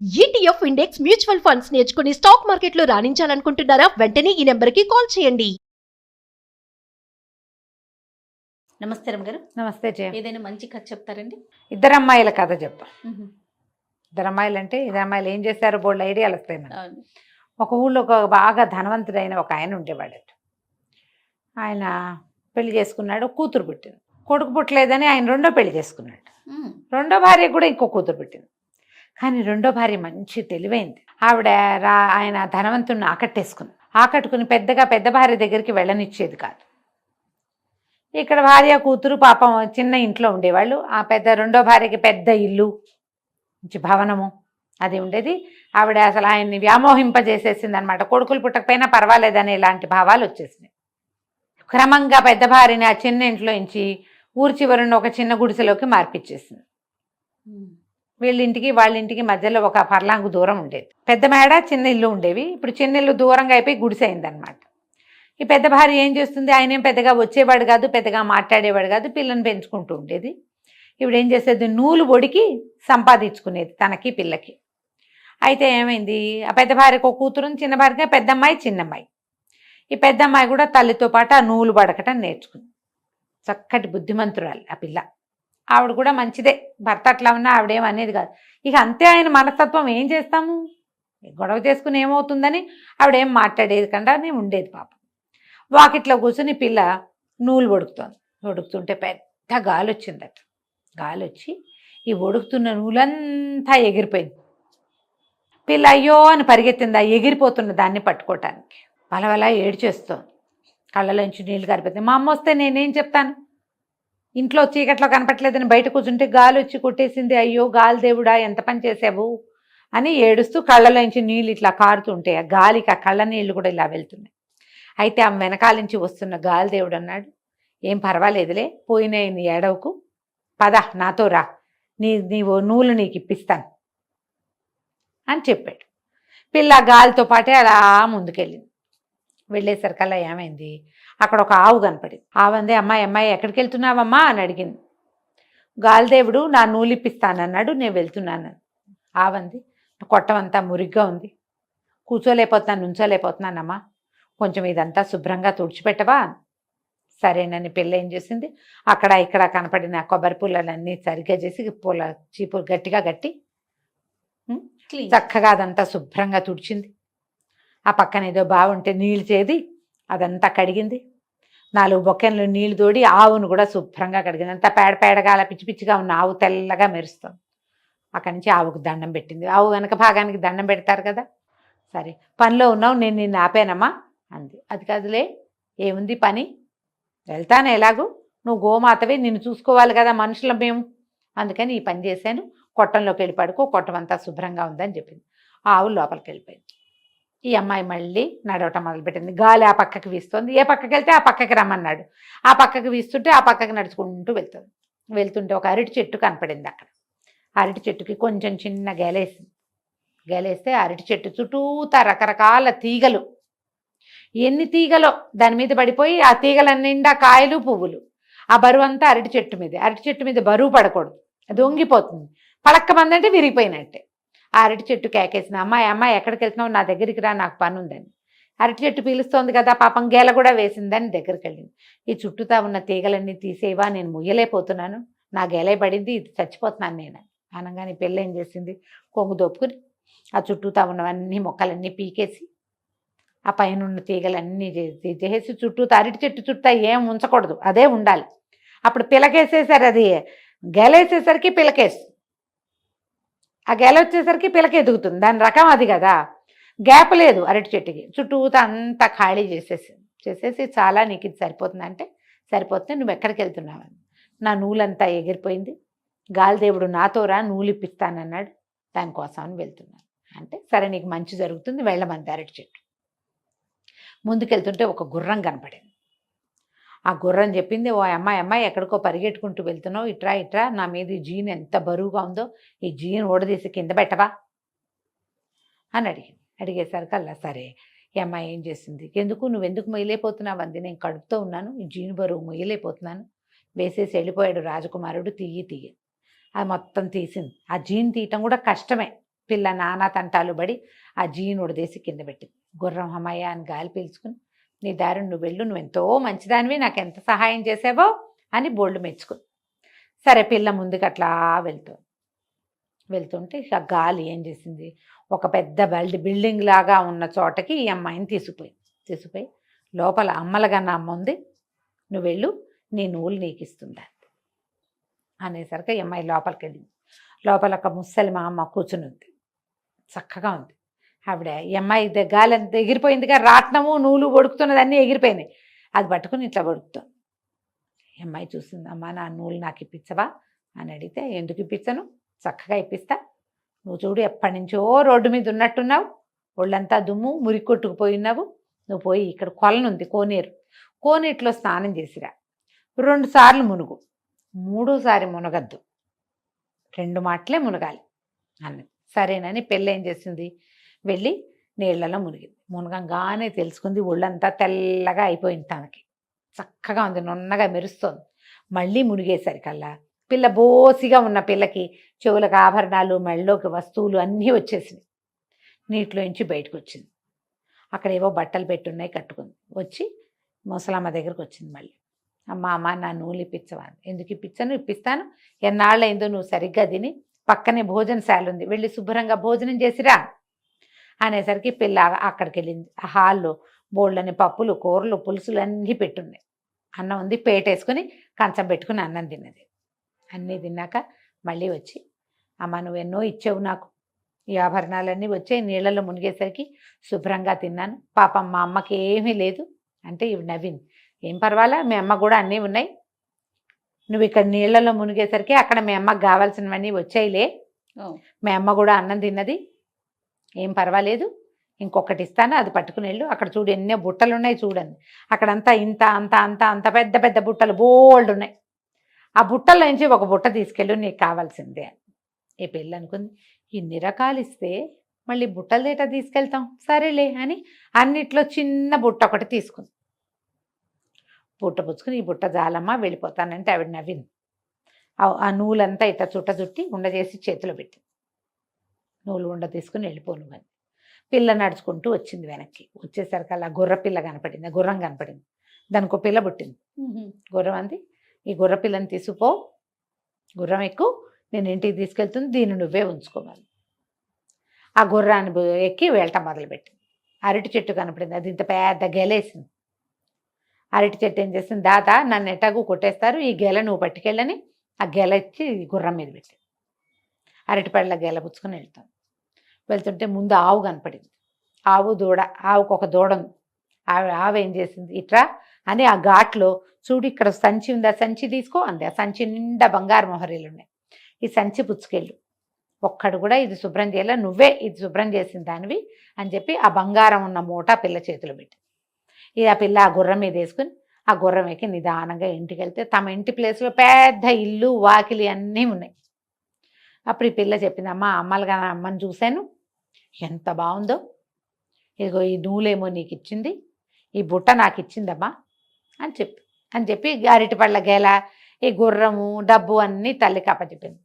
ETF index mutual funds నేర్చుకుని stock మార్కెట్లో రాణించాలనుకుంటున్నారా? వెంటనే ఈ నెంబర్కి కాల్ చేయండి. నమస్తే రమ్మ నమస్తే జయ. ఏదైనా మంచి కథ చెప్తారండి? ఇద్దరు అమ్మాయిల కథ చెప్తా. ఇద్దరు అమ్మాయిలు అంటే ఇద్దరు అమ్మాయిలు ఏం చేశారో బోల్డ్ ఐడియాలు వస్తాయి మనకి. ఒక ఊళ్ళో ఒక బాగా ధనవంతుడైన ఒక ఆయన ఉండేవాడట. ఆయన పెళ్లి చేసుకున్నాడు, కూతురు పుట్టింది. కొడుకు పుట్టలేదని ఆయన రెండో పెళ్లి చేసుకున్నాడు. రెండో భార్య కూడా ఇంకో కూతురు పుట్టింది. కానీ రెండో భార్య మంచి తెలివైంది. ఆవిడ ఆయన ధనవంతుడిని ఆకట్టుకుని పెద్ద భార్య దగ్గరికి వెళ్ళనిచ్చేది కాదు. ఇక్కడ భార్య కూతురు పాపం చిన్న ఇంట్లో ఉండేవాళ్ళు. ఆ రెండో భార్యకి పెద్ద ఇల్లు, మంచి భవనము అది ఉండేది. ఆవిడ అసలు ఆయన్ని వ్యామోహింపజేసేసింది అనమాట. కొడుకులు పుట్టకపోయినా పర్వాలేదని ఇలాంటి భావాలు వచ్చేసినాయి. క్రమంగా పెద్ద భార్యని ఆ చిన్న ఇంట్లో నుంచి ఊరి చివరిన ఒక చిన్న గుడిసెలోకి మార్పిచ్చేసింది. వీళ్ళింటికి వాళ్ళింటికి మధ్యలో ఒక పర్లాంగు దూరం ఉండేది. పెద్ద మేడ చిన్న ఇల్లు ఉండేవి. ఇప్పుడు చిన్న ఇల్లు దూరంగా అయిపోయి గుడిసె అయిందనమాట. ఈ పెద్ద భార్య ఏం చేస్తుంది, ఆయన ఏం పెద్దగా వచ్చేవాడు కాదు, పెద్దగా మాట్లాడేవాడు కాదు, పిల్లని పెంచుకుంటూ ఉండేది. ఇప్పుడు ఏం చేసేది, నూలు ఒడికి సంపాదించుకునేది తనకి పిల్లకి. అయితే ఏమైంది, ఆ పెద్ద భార్యకు ఒక కూతురు, చిన్న భార్యకి పెద్దమ్మాయి చిన్నమ్మాయి. ఈ పెద్దమ్మాయి కూడా తల్లితో పాటు ఆ నూలు పడకటం నేర్చుకుంది. చక్కటి బుద్ధిమంతురాలు ఆ పిల్ల. ఆవిడ కూడా మంచిదే, భర్త అట్లా ఉన్నా ఆవిడేం అనేది కాదు. ఇక అంతే ఆయన మనస్తత్వం, ఏం చేస్తాము, గొడవ చేసుకుని ఏమవుతుందని ఆవిడేం మాట్లాడేది కంటే ఉండేది. పాపం వాకిట్లో కూర్చుని పిల్ల నూలు ఒడుకుతుంటే పెద్ద గాలి వచ్చిందట. గాలి వచ్చి ఈ ఒడుకుతున్న నూలంతా ఎగిరిపోయింది. పిల్ల అయ్యో అని పరిగెత్తింది ఆ ఎగిరిపోతున్న దాన్ని పట్టుకోవటానికి. పలవలా ఏడ్చేస్తోంది, కళ్ళలోంచి నీళ్ళు గారిపోతుంది. మా అమ్మ వస్తే నేనేం చెప్తాను, ఇంట్లో చీకట్లో కనపట్లేదని బయట కూర్చుంటే గాలి వచ్చి కొట్టేసింది, అయ్యో గాలి దేవుడా ఎంత పని చేసావు అని ఏడుస్తూ కళ్ళలోంచి నీళ్ళు ఇట్లా కారుతుంటే ఆ గాలికి ఆ కళ్ళ నీళ్ళు కూడా ఇలా వెళ్తున్నాయి. అయితే ఆ వెనకాల నుంచి వస్తున్న గాలి దేవుడు అన్నాడు, ఏం పర్వాలేదులే, పోయిన నీ ఏడవకు, పద నాతో రా, నీవు నూలు నీకు ఇప్పిస్తాను అని చెప్పాడు. పిల్ల గాలితో పాటే అలా ముందుకెళ్ళింది. వెళ్ళేసరికల్లా ఏమైంది, అక్కడ ఒక ఆవు కనపడింది. ఆవంది, అమ్మాయి ఎక్కడికి వెళ్తున్నావమ్మా అని అడిగింది. గాలిదేవుడు నా నూలు ఇప్పిస్తానన్నాడు, నేను వెళ్తున్నాను. ఆవంది, కొట్టమంతా మురిగ్గా ఉంది, కూర్చోలేకపోతున్నాను, నుంచోలేకపోతున్నానమ్మా, కొంచెం ఇదంతా శుభ్రంగా తుడిచిపెట్టవా. సరేనని పిల్ల ఏం చేసింది, అక్కడ ఇక్కడ కనపడిన కొబ్బరి పుల్లలన్నీ సరిగ్గా చేసి చీపు గట్టిగా కట్టి చక్కగా అదంతా శుభ్రంగా తుడిచింది. ఆ పక్కన ఏదో బాగుంటే నీళ్ళు చేది అదంతా కడిగింది. 4 బొక్కెన్లు నీళ్లు తోడి ఆవును కూడా శుభ్రంగా కడిగింది. అంతా పేడగా అలా పిచ్చి పిచ్చిగా ఉన్న ఆవు తెల్లగా మెరుస్తుంది. అక్కడి నుంచి ఆవుకు దండం పెట్టింది. ఆవు వెనక భాగానికి దండం పెడతారు కదా. సరే పనిలో ఉన్నావు, నేను నిన్ను ఆపానమ్మా అంది. అది కాదులే, ఏముంది పని, వెళ్తాను ఎలాగూ, నువ్వు గోమాతవే, నిన్ను చూసుకోవాలి కదా మనుషులం మేము, అందుకని ఈ పని చేశాను, కొట్టంలోకి వెళ్ళి పడుకో, కొట్టం అంతా శుభ్రంగా ఉందని చెప్పింది. ఆవు లోపలికి వెళ్ళిపోయింది. ఈ అమ్మాయి మళ్ళీ నడవటం మొదలుపెట్టింది. గాలి ఆ పక్కకి వీస్తుంది, ఏ పక్కకి వెళ్తే ఆ పక్కకి రమ్మన్నాడు. ఆ పక్కకి వీస్తుంటే ఆ పక్కకి నడుచుకుంటూ వెళ్తుంటే ఒక అరటి చెట్టు కనపడింది. అక్కడ అరటి చెట్టుకి కొంచెం చిన్న గేలేస్తే అరటి చెట్టు చుట్టూతా రకరకాల తీగలు, ఎన్ని తీగలో దాని మీద పడిపోయి ఆ తీగల నిండా కాయలు పువ్వులు. ఆ బరువు అంతా అరటి చెట్టు మీద బరువు పడకూడదు, అది వంగిపోతుంది. పడక్క మందంటే విరిగిపోయినట్టే. ఆ అరటి చెట్టు కేకేసిన, అమ్మాయి ఎక్కడికి వెళ్తున్నావు, నా దగ్గరికి రా, నాకు పని ఉందని. అరటి చెట్టు పీలుస్తోంది కదా, పాపం గేల కూడా వేసిందని దగ్గరికి వెళ్ళింది. ఈ చుట్టూతా ఉన్న తీగలన్నీ తీసేవా, నేను ముయ్యలేకపోతున్నాను, నా గేలే పడింది, ఇది చచ్చిపోతున్నాను నేను అనగానే పిల్ల ఏం చేసింది, కొంగు దొప్పుకుని ఆ చుట్టూతా ఉన్నవన్నీ మొక్కలన్నీ పీకేసి ఆ పైన ఉన్న తీగలన్నీ చేసి చుట్టూతా అరటి చెట్టు చుట్టూ ఏం ఉంచకూడదు, అదే ఉండాలి. అప్పుడు పిలకేసేసారు, అది గేలేసేసరికి పిలకేసి, ఆ గెల వచ్చేసరికి పిలక ఎదుగుతుంది, దాని రకం అది కదా. గ్యాప్ లేదు అరటి చెట్టుకి, చుట్టూతా అంతా ఖాళీ చేసేసి చాలా నీకు ఇది సరిపోతుందంటే, సరిపోతుంది, నువ్వు ఎక్కడికి వెళ్తున్నావని. నా నూలంతా ఎగిరిపోయింది, గాలిదేవుడు నాతో రా, నూలు ఇప్పిస్తానన్నాడు, దానికోసం అని వెళ్తున్నాను అంటే, సరే నీకు మంచి జరుగుతుంది, వెళ్ళమంది అరటి చెట్టు. ముందుకెళ్తుంటే ఒక గుర్రం కనపడింది. ఆ గుర్రం చెప్పింది, ఓ అమ్మాయి ఎక్కడికో పరిగెట్టుకుంటూ వెళ్తున్నావు, ఇట్రా, నా మీద ఈ జీన్ ఎంత బరువుగా ఉందో, ఈ జీన్ ఓడదీసి కింద పెట్టవా అని అడిగేసరికల్లా సరే. ఈ అమ్మాయి ఏం చేసింది, నువ్వెందుకు మొయ్యలేకపోతున్నావు అంది. నేను కడుపుతో ఉన్నాను, ఈ జీన్ బరువు మొయ్యలేకపోతున్నాను, వేసేసి వెళ్ళిపోయాడు రాజకుమారుడు, తీయి అది మొత్తం తీసింది. ఆ జీన్ తీయటం కూడా కష్టమే, పిల్ల నానా తంటాలు పడి ఆ జీను ఉడదేసి కింద పెట్టింది. గుర్రం అమ్మయ్య అని గాలి పీల్చుకుని, నీ దారి నువ్వు వెళ్ళు, నువ్వు ఎంతో మంచిదానివి, నాకు ఎంత సహాయం చేసావో అని బోళ్ళు మెచ్చుకుంది. సరే పిల్ల ముందుకు అట్లా వెళ్తుంటే ఇక గాలి ఏం చేసింది, ఒక పెద్ద బిల్డింగ్ లాగా ఉన్న చోటకి ఈ అమ్మాయిని తీసుకుపోయి లోపల అమ్మలగన్న అమ్మ ఉంది, నువ్వు వెళ్ళు, నీ నూలు నీకు ఇస్తుందా అనేసరికి ఈ అమ్మాయి లోపలికి వెళ్ళింది. లోపల ఒక ముసలి మా అమ్మ కూర్చుని ఉంది, చక్కగా ఉంది ఆవిడ. ఈ అమ్మాయి గాలి అంత ఎగిరిపోయిందిగా, రాట్నము నూలు వడుకుతున్నది అన్నీ ఎగిరిపోయినాయి. అది పట్టుకుని ఇట్లా వడుకుతుంది. ఈ అమ్మాయి చూసింది, అమ్మ నా నూలు నాకు ఇప్పించవా అని అడిగితే, ఎందుకు ఇప్పించను, చక్కగా ఇప్పిస్తా, నువ్వు చూడు ఎప్పటి నుంచో రోడ్డు మీద ఉన్నట్టున్నావు, ఒళ్ళంతా దుమ్ము మురికి కొట్టుకుపోయినావు, నువ్వు పోయి ఇక్కడ కొలనుంది కోనేరులో స్నానం చేసిరా, 2 సార్లు మునుగు, 3సారి మునగద్దు, 2 మాటలే మునగాలి అన్నది. సరేనని పెళ్ళి ఏం చేసింది, వెళ్ళి నీళ్లలో మునిగింది. మునగంగానే తెలుసుకుంది ఒళ్ళంతా తెల్లగా అయిపోయింది, తనకి చక్కగా ఉంది, నున్నగా మెరుస్తోంది. మళ్ళీ మునిగేసరికల్లా పిల్ల బోసిగా ఉన్న పిల్లకి చెవులకు ఆభరణాలు, మెళ్ళలోకి వస్తువులు అన్నీ వచ్చేసినాయి. నీటిలోంచి బయటకు వచ్చింది. అక్కడ ఏవో బట్టలు పెట్టున్నాయి, కట్టుకుంది. వచ్చి ముసలమ్మ దగ్గరకు వచ్చింది. మళ్ళీ అమ్మ నా నూలు ఇప్పించవా, ఎందుకు ఇప్పించాను, ఇప్పిస్తాను, ఎన్నాళ్ళైందో నువ్వు సరిగ్గా తిని, పక్కనే భోజనశాల ఉంది, వెళ్ళి శుభ్రంగా భోజనం చేసిరా అనేసరికి పిల్ల అక్కడికి వెళ్ళింది. ఆ హాల్లో బోళ్ళని పప్పులు, కూరలు, పులుసులు అన్నీ పెట్టున్నాయి. అన్నం ఉంది, పేటేసుకుని కంచం పెట్టుకుని అన్నం తిన్నది. అన్నీ తిన్నాక మళ్ళీ వచ్చి, అమ్మ నువ్వు ఎన్నో ఇచ్చావు నాకు, ఈ ఆభరణాలన్నీ వచ్చాయి, నీళ్ళలో మునిగేసరికి శుభ్రంగా తిన్నాను, పాపం మా అమ్మకి ఏమీ లేదు అంటే ఇవి నవ్వింది. ఏం పర్వాలా, మీ అమ్మ కూడా అన్నీ ఉన్నాయి, నువ్వు ఇక్కడ నీళ్ళలో మునిగేసరికి అక్కడ మీ అమ్మకి కావాల్సినవన్నీ వచ్చాయిలే, మీ అమ్మ కూడా అన్నం తిన్నది, ఏం పర్వాలేదు, ఇంకొకటి ఇస్తాను, అది పట్టుకుని వెళ్ళు, అక్కడ చూడు ఎన్నో బుట్టలు ఉన్నాయి చూడండి, అక్కడంతా ఇంత అంత అంత అంత పెద్ద పెద్ద బుట్టలు బోల్డ్ ఉన్నాయి, ఆ బుట్టల నుంచి ఒక బుట్ట తీసుకెళ్ళు, నీకు కావాల్సిందే అని. ఈ పిల్ల అనుకుంది, ఇన్ని రకాలు ఇస్తే మళ్ళీ బుట్టలు దేటా తీసుకెళ్తాం, సరేలే అని అన్నిట్లో చిన్న బుట్ట ఒకటి తీసుకుంది. బుట్ట పుచ్చుకుని, ఈ బుట్ట జాలమ్మ వెళ్ళిపోతానంటే ఆవిడ నవ్వింది. ఆ నూలంతా ఇట్లా చుట్టి ఉండ చేసి చేతిలో పెట్టింది. నూలు ఉండ తీసుకుని వెళ్ళిపోను అని. పిల్ల నడుచుకుంటూ వచ్చింది వెనక్కి. వచ్చేసరికి అలా గుర్రపిల్ల కనపడింది, గుర్రం కనపడింది, దానికి ఒక పిల్ల పుట్టింది. గుర్రం అంది, ఈ గుర్రపిల్లని తీసుకుపో, గుర్రం ఎక్కువ, నేను ఇంటికి తీసుకెళ్తుంది, దీన్ని నువ్వే ఉంచుకోవాలి. ఆ గుర్రాన్ని ఎక్కి వెళ్ళటం మొదలుపెట్టింది. అరటి చెట్టు కనపడింది, అది ఇంత పెద్ద గెలేసింది. అరటి చెట్టు ఏం చేసింది, దాత నన్ను ఎట్టాగు కొట్టేస్తారు, ఈ గెల నువ్వు పట్టుకెళ్ళని ఆ గెల ఇచ్చి గుర్రం మీద పెట్టింది. అరటి పళ్ళ గెల పుచ్చుకొని వెళ్తుంటే ముందు ఆవు కనపడింది. ఆవు దూడ, ఆవుకు ఒక దూడ ఉంది. ఆవు ఏం చేసింది, ఇట్రా అని ఆ ఘాట్లో చూడు ఇక్కడ సంచి ఉంది, ఆ సంచి తీసుకో అంది. ఆ సంచి నిండా బంగారు మొహరీలు ఉన్నాయి, ఈ సంచి పుచ్చుకెళ్ళు, ఒక్కడు కూడా ఇది శుభ్రం చేయాల, నువ్వే ఇది శుభ్రం చేసిన దానివి అని చెప్పి ఆ బంగారం ఉన్న మూట పిల్ల చేతిలో పెట్టి, ఆ పిల్ల ఆ గుర్రం మీద వేసుకుని ఆ గుర్రం ఎక్కి నిదానంగా ఇంటికి వెళ్తే తమ ఇంటి ప్లేస్లో పెద్ద ఇల్లు వాకిలి అన్నీ ఉన్నాయి. అప్పుడు ఈ పిల్ల చెప్పింది, అమ్మలుగా అమ్మని చూశాను, ఎంత బాగుందో, ఇదిగో ఈ నూలేమో నీకు ఇచ్చింది, ఈ బుట్ట నాకు ఇచ్చిందమ్మా అని చెప్పి అరటి పళ్ళ గెల, ఈ గుర్రము, డబ్బు అన్నీ తల్లికి అప్పచెప్పింది.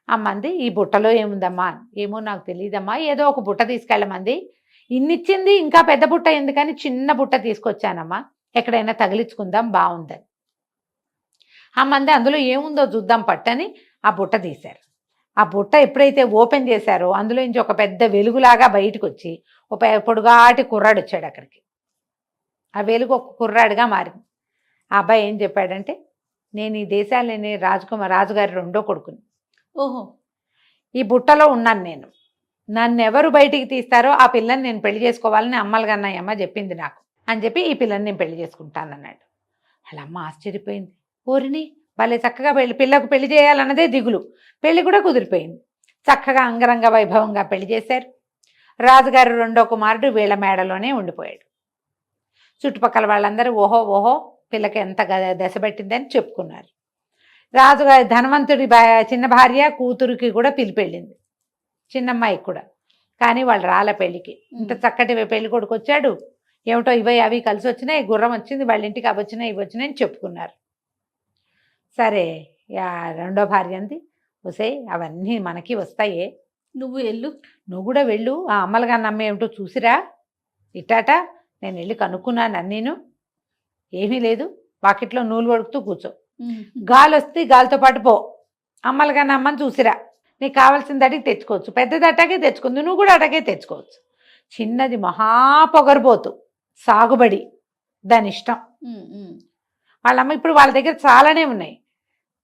అమ్మంది, ఈ బుట్టలో ఏముందమ్మా, ఏమో నాకు తెలియదమ్మా, ఏదో ఒక బుట్ట తీసుకెళ్ళమంది, ఇన్నిచ్చింది, ఇంకా పెద్ద బుట్ట ఎందుకని చిన్న బుట్ట తీసుకొచ్చానమ్మా, ఎక్కడైనా తగిలించుకుందాం బాగుందని. అమ్మంది, అందులో ఏముందో చూద్దాం పట్టని ఆ బుట్ట తీశారు. ఆ బుట్ట ఎప్పుడైతే ఓపెన్ చేశారో అందులో నుంచి ఒక పెద్ద వెలుగులాగా బయటకు వచ్చి ఒక పొడుగాటి కుర్రాడు వచ్చాడు అక్కడికి. ఆ వెలుగు ఒక కుర్రాడుగా మారింది. ఆ అబ్బాయి ఏం చెప్పాడంటే, నేను ఈ దేశాలని రాజుగారి 2వ కొడుకుని, ఓహో, ఈ బుట్టలో ఉన్నాను నేను, నన్ను ఎవరు బయటికి తీస్తారో ఆ పిల్లని నేను పెళ్లి చేసుకోవాలని అమ్మలుగన్నయ్యమ్మ చెప్పింది నాకు అని చెప్పి ఈ పిల్లని నేను పెళ్లి చేసుకుంటానన్నాడు. వాళ్ళ అమ్మ ఆశ్చర్యపోయింది. ఓరిని భలే చక్కగా పిల్లకు పెళ్లి చేయాలన్నదే దిగులు, పెళ్లి కూడా కుదిరిపోయింది. చక్కగా అంగరంగ వైభవంగా పెళ్లి చేశారు. రాజుగారు 2వ కుమారుడు వీళ్ళ మేడలోనే ఉండిపోయాడు. చుట్టుపక్కల వాళ్ళందరూ ఓహో పిల్లకి ఎంత దశ పెట్టిందని చెప్పుకున్నారు. రాజుగారి ధనవంతుడి చిన్న భార్య కూతురికి కూడా పిలిపెళ్ళింది, చిన్నమ్మాయికి కూడా. కానీ వాళ్ళు రాళ్ళ పెళ్ళికి. ఇంత చక్కటి పెళ్లి కొడుకు వచ్చాడు, ఏమిటో ఇవి అవి కలిసి వచ్చినాయి, గుర్రం వచ్చింది, వాళ్ళ ఇంటికి అవి వచ్చినాయి ఇవి వచ్చినాయి అని చెప్పుకున్నారు. సరే 2వ భార్య అంది, వసే అవన్నీ మనకి వస్తాయే, నువ్వు ఎల్లు. నువ్వు కూడా వెళ్ళు, ఆ అమ్మలుగా నమ్మ ఏమిటో చూసిరా ఇట్టాట. నేను వెళ్ళి కనుక్కున్నాను అన్నీను, ఏమీ లేదు. వాకిట్లో నూలు వడుకుతూ కూర్చో, గాలి వస్తే గాలితో పాటు పో, అమ్మలుగా నమ్మని చూసిరా. నీకు కావాల్సింది అడిగి తెచ్చుకోవచ్చు, పెద్దది అట్టాగే తెచ్చుకుంది, నువ్వు కూడా అటాగే తెచ్చుకోవచ్చు. చిన్నది మహా పొగరబోతు, సాగుబడి, దాని ఇష్టం. వాళ్ళమ్మ ఇప్పుడు వాళ్ళ దగ్గర చాలానే ఉన్నాయి,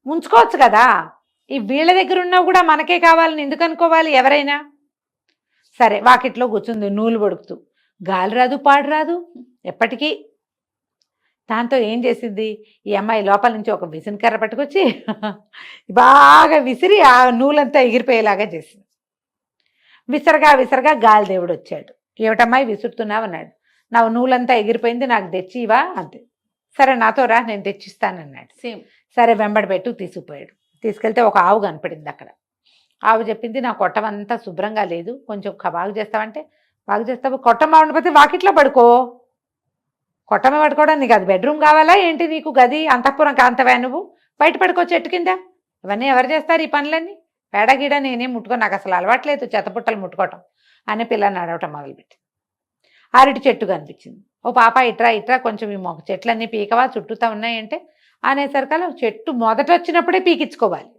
ఉంచుకోవచ్చు కదా. ఈ వీళ్ళ దగ్గర ఉన్నవి కూడా మనకే కావాలని ఎందుకు అనుకోవాలి ఎవరైనా? సరే వాకిట్లో కూర్చుంది నూలు పడుకుతూ, గాలి రాదు పాడు రాదు ఎప్పటికీ. దాంతో ఏం చేసింది ఈ అమ్మాయి, లోపల నుంచి ఒక విసినకర్ర పట్టుకొచ్చి బాగా విసిరి ఆ నూలంతా ఎగిరిపోయేలాగా చేసింది. విసరగా విసరగా గాలిదేవుడు వచ్చాడు. ఏమిటమ్మాయి విసురుతున్నావు అన్నాడు. నా నూలంతా ఎగిరిపోయింది, నాకు తెచ్చివా అంతే. సరే నాతో రా, నేను తెచ్చిస్తానన్నాడు. సేమ్. సరే వెంబడి పెట్టు తీసుకుపోయాడు. తీసుకెళ్తే ఒక ఆవు కనపడింది అక్కడ. ఆవు చెప్పింది, నా కొట్టమంతా శుభ్రంగా లేదు, కొంచెం బాగు చేస్తావంటే బాగు చేస్తావు. కొట్టం బాగుండిపోతే వాకిట్లో పడుకో. కొట్టమే పడుకోవడం నీకు అది బెడ్రూమ్ కావాలా ఏంటి? నీకు గది అంతఃపురం కాంతవా నువ్వు? బయట పడుకో చెట్టు కింద. ఇవన్నీ ఎవరు చేస్తారు ఈ పనులన్నీ? పేడగీడ నేనేం ముట్టుకో, నాకు అసలు అలవాట్లేదు చెత్తపుట్టలు ముట్టుకోవటం అని పిల్లని అడవటం మొదలుపెట్టి. అరటి చెట్టు కనిపించింది. ఓ పాప ఇట్రా ఇట్రా, కొంచెం ఈ మొక్క చెట్లన్నీ పీకవా, చుట్టూతా ఉన్నాయంటే అనేసరికల్లా చెట్టు మొదట వచ్చినప్పుడే పీకించుకోవాలి.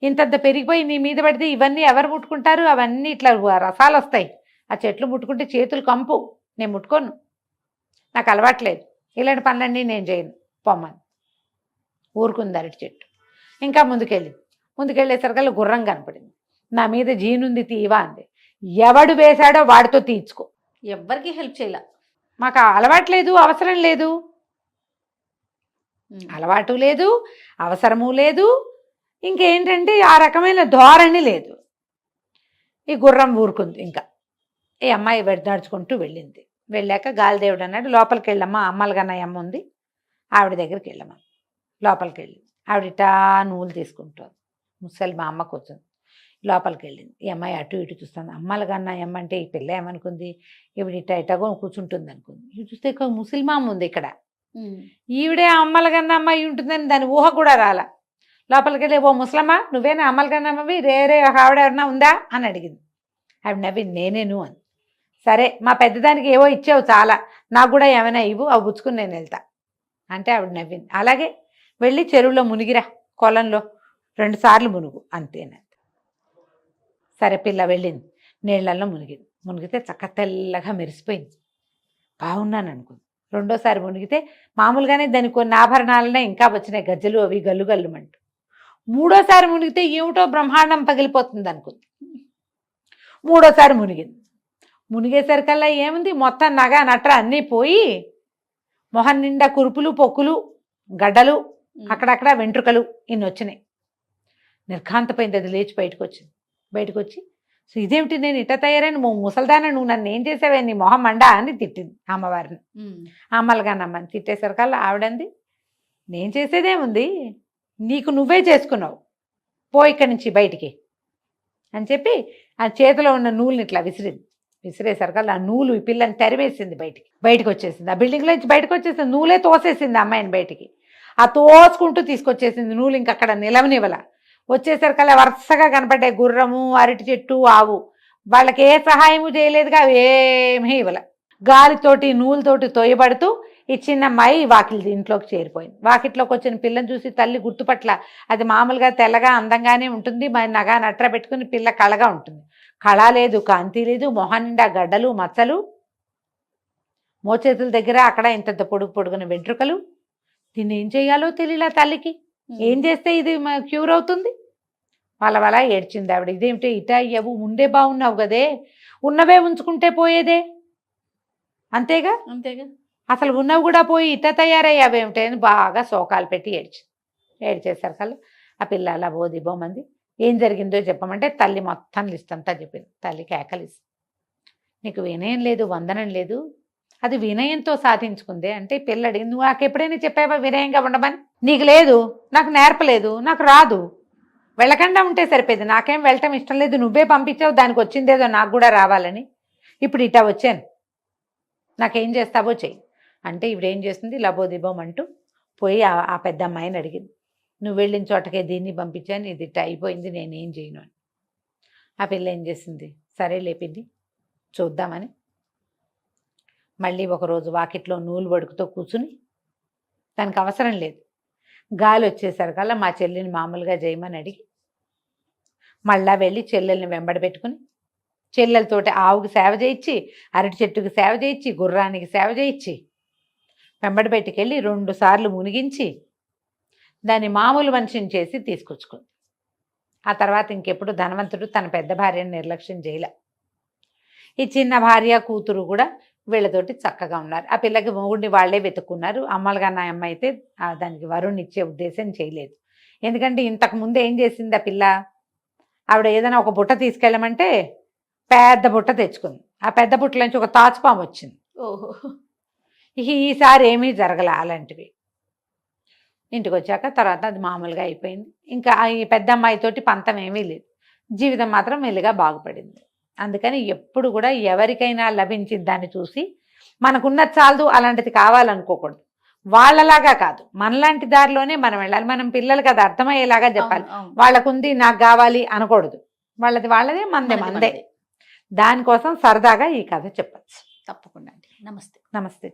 ఇంతంత పెరిగిపోయి నీ మీద పడితే ఇవన్నీ ఎవరు ముట్టుకుంటారు? అవన్నీ ఇట్లా రసాలు వస్తాయి. ఆ చెట్లు ముట్టుకుంటే చేతులు కంపు, నేను ముట్టుకోను, నాకు అలవాట్లేదు, ఇలాంటి పనులన్నీ నేను చేయను పొమ్మని ఊరుకుంది అరటి చెట్టు. ఇంకా ముందుకెళ్ళేసరికల్లా గుర్రం కనపడింది. నా మీద జీనుంది తీవా అంది. ఎవడు వేశాడో వాడితో తీర్చుకో, ఎవ్వరికి హెల్ప్ చేయాల, మాకు అలవాట్లేదు, అవసరం లేదు. అలవాటు లేదు, అవసరము లేదు, ఇంకేంటంటే ఆ రకమైన ధోరణి లేదు. ఈ గుర్రం ఊరుకుంది. ఇంకా ఈ అమ్మాయి నడుచుకుంటూ వెళ్ళింది. వెళ్ళాక గాలిదేవుడు అన్నాడు, లోపలికి వెళ్ళమ్మా, అమ్మలుగాన్న అమ్మ ఉంది, ఆవిడ దగ్గరికి వెళ్ళమ్మా. లోపలికి వెళ్ళింది. ఆవిడ ఇటా నూలు తీసుకుంటుంది. ముసలి మా అమ్మ కూర్చుంది. లోపలికి వెళ్ళింది. ఈ అమ్మాయి అటు ఇటు చూస్తుంది. అమ్మలుగాన్న అమ్మ అంటే ఈ పిల్ల ఏమనుకుంది, ఈవిడ ఇటా ఇటాగో కూర్చుంటుంది అనుకుంది. ఇవి చూస్తే ఒక ముసలిమామ ఉంది ఇక్కడ, ఈవిడే అమ్మలుగన్న అమ్మాయి ఉంటుందని దాని ఊహ కూడా రాలా. లోపలికి వెళ్ళి, ఓ ముసలమ్మ నువ్వేనా అమ్మలుగన్న అమ్మవి, రే ఆవిడ ఎవరన్నా ఉందా అని అడిగింది. ఆవిడ నవ్వి, నేనేను అని. సరే మా పెద్దదానికి ఏవో ఇచ్చావు చాలా, నాకు కూడా ఏమైనా ఇవ్వు, అవి పుచ్చుకుని నేను వెళ్తా అంటే ఆవిడ నవ్వింది. అలాగే వెళ్ళి చెరువులో మునిగిరా, కొలంలో 2 సార్లు మునుగు అంతేనండి. సరే పిల్ల వెళ్ళింది, నీళ్ళల్లో మునిగితే చక్క తెల్లగా మెరిసిపోయింది. బాగున్నాను అనుకుంది. రెండోసారి మునిగితే మామూలుగానే దానికి కొన్ని ఆభరణాలనే ఇంకా వచ్చినాయి, గజ్జలు అవి గల్లు గల్లుమంటూ. మూడోసారి మునిగితే ఏమిటో బ్రహ్మాండం పగిలిపోతుంది అనుకుంది. మూడోసారి మునిగేసరికల్లా ఏముంది, మొత్తం నగ నట్ర అన్నీ పోయి మొహం నిండా కురుపులు, పొక్కులు, గడ్డలు, అక్కడక్కడ వెంట్రుకలు ఇన్ని వచ్చినాయి. నిర్ఘాంతపోయింది. అది లేచి బయటకు వచ్చి సో ఇదేమిటి నేను ఇట్ట తయారైన ముసల్దాన, నువ్వు నన్ను ఏం చేసావే, నీ మొహం మండా అని తిట్టింది అమ్మవారిని. అమ్మలుగానమ్మని తిట్టేసరికల్లా ఆవిడంది, నేను చేసేదేముంది, నీకు నువ్వే చేసుకున్నావు, పో ఇక్కడి నుంచి బయటికి అని చెప్పి ఆ చేతిలో ఉన్న నూలుని ఇట్లా విసిరేసరికల్లా ఆ నూలు ఈ పిల్లని తరివేసింది, బయటికి వచ్చేసింది. ఆ బిల్డింగ్లో నుంచి బయటకు వచ్చేసింది. నూలే తోసేసింది అమ్మాయిని బయటికి. ఆ తోసుకుంటూ తీసుకొచ్చేసింది నూలు, ఇంకక్కడ నిలవనివ్వల. వచ్చేసరికల్లా వరుసగా కనపడ్డాయి గుర్రము, అరటి చెట్టు, ఆవు. వాళ్ళకి ఏ సహాయము చేయలేదుగా, ఏమీ ఇవ్వల. గాలితోటి నూలుతోటి తోయబడుతూ ఈ చిన్న అమ్మాయి ఇంట్లోకి చేరిపోయింది. వాకిట్లోకి వచ్చిన పిల్లని చూసి తల్లి గుర్తుపట్ల. అది మామూలుగా తెల్లగా అందంగానే ఉంటుంది, మరి నగా నట్ర పెట్టుకుని పిల్ల కళగా ఉంటుంది. కళ లేదు, కాంతి లేదు, మొహం నిండా గడ్డలు, మచ్చలు, మోచేతుల దగ్గర అక్కడ ఇంతంత పొడుగున వెంట్రుకలు. దీన్ని ఏం చేయాలో తెలియలా తల్లికి. ఏం చేస్తే ఇది క్యూర్ అవుతుంది? వాళ్ళ ఏడ్చింది ఆవిడ. ఇదేమిటి ఇటా అయ్యావు, ముందే బాగున్నావు కదే, ఉన్నవే ఉంచుకుంటే పోయేదే, అంతేగా అసలు ఉన్నవి కూడా పోయి ఇట్ట తయారయ్యావేమిటి అని బాగా శోకాలు పెట్టి ఏడ్చేసరికల్లా ఆ పిల్ల అలా బోమంది. ఏం జరిగిందో చెప్పమంటే తల్లి మొత్తం లిస్ట్ అంతా చెప్పింది. తల్లికి కేకలిసి, నీకు వినయం లేదు, వందనం లేదు, అది వినయంతో సాధించుకుందే అంటే పిల్ల అడిగింది, నువ్వు నాకు ఎప్పుడైనా చెప్పావా వినయంగా ఉండమని? నీకు లేదు, నాకు నేర్పలేదు, నాకు రాదు, వెళ్ళకుండా ఉంటే సరిపోయింది, నాకేం వెళ్ళటం ఇష్టం లేదు, నువ్వే పంపించావు, దానికి వచ్చిందేదో నాకు కూడా రావాలని, ఇప్పుడు ఇటా వచ్చాను, నాకేం చేస్తావో చెయ్యి అంటే ఇవిడేం చేస్తుంది, లబోదిబోం అంటూ పోయి ఆ పెద్ద అమ్మాయిని అడిగింది, నువ్వు వెళ్ళిన చోటకే దీన్ని పంపించాను, ఇది ఇట్ట అయిపోయింది, నేనేం చేయను అని. ఆ పిల్ల ఏం చేసింది, సరే లేపింది చూద్దామని మళ్ళీ ఒకరోజు వాకిట్లో నూలు వడుకుతో కూర్చుని, దానికి అవసరం లేదు, గాలి వచ్చేసరికల్లా మా చెల్లిని మామూలుగా చేయమని అడిగి మళ్ళా వెళ్ళి చెల్లెల్ని వెంబడి పెట్టుకుని చెల్లెలతోటి ఆవుకి సేవ చేయించి, అరటి చెట్టుకి సేవ చేయించి, గుర్రానికి సేవ చేయించి వెంబడి పెట్టుకెళ్ళి 2 సార్లు మునిగించి దాన్ని మామూలు మనిషిని చేసి తీసుకొచ్చుకుంది. ఆ తర్వాత ఇంకెప్పుడు ధనవంతుడు తన పెద్ద భార్యను నిర్లక్ష్యం చేయలే. ఈ చిన్న భార్య కూతురు కూడా వీళ్ళతోటి చక్కగా ఉన్నారు. ఆ పిల్లకి మొగుడిని వాళ్ళే వెతుక్కున్నారు. అమ్మలుగా నా అమ్మ అయితే దానికి వరుణ్ ఇచ్చే ఉద్దేశం చేయలేదు. ఎందుకంటే ఇంతకు ముందు ఏం చేసింది ఆ పిల్ల, ఆవిడ ఏదైనా ఒక బుట్ట తీసుకెళ్ళమంటే పెద్ద బుట్ట తెచ్చుకుంది. ఆ పెద్ద బుట్టలోంచి ఒక తాచుపాము వచ్చింది. ఓహో. ఈసారి ఏమీ జరగలే అలాంటివి. ఇంటికి వచ్చాక తర్వాత అది మామూలుగా అయిపోయింది. ఇంకా ఈ పెద్ద అమ్మాయితోటి పంతం ఏమీ లేదు. జీవితం మాత్రం మెల్లిగా బాగుపడింది. అందుకని ఎప్పుడు కూడా ఎవరికైనా లభించిన దాన్ని చూసి మనకున్నది చాలదు, అలాంటిది కావాలనుకోకూడదు. వాళ్ళలాగా కాదు, మనలాంటి దారిలోనే మనం వెళ్ళాలి. మనం పిల్లలకి అది అర్థమయ్యేలాగా చెప్పాలి. వాళ్ళకుంది నాకు కావాలి అనకూడదు. వాళ్ళది వాళ్ళదే, మనదే మనదే. దానికోసం సరదాగా ఈ కథ చెప్పచ్చు. తప్పకుండా అండి. నమస్తే. నమస్తే.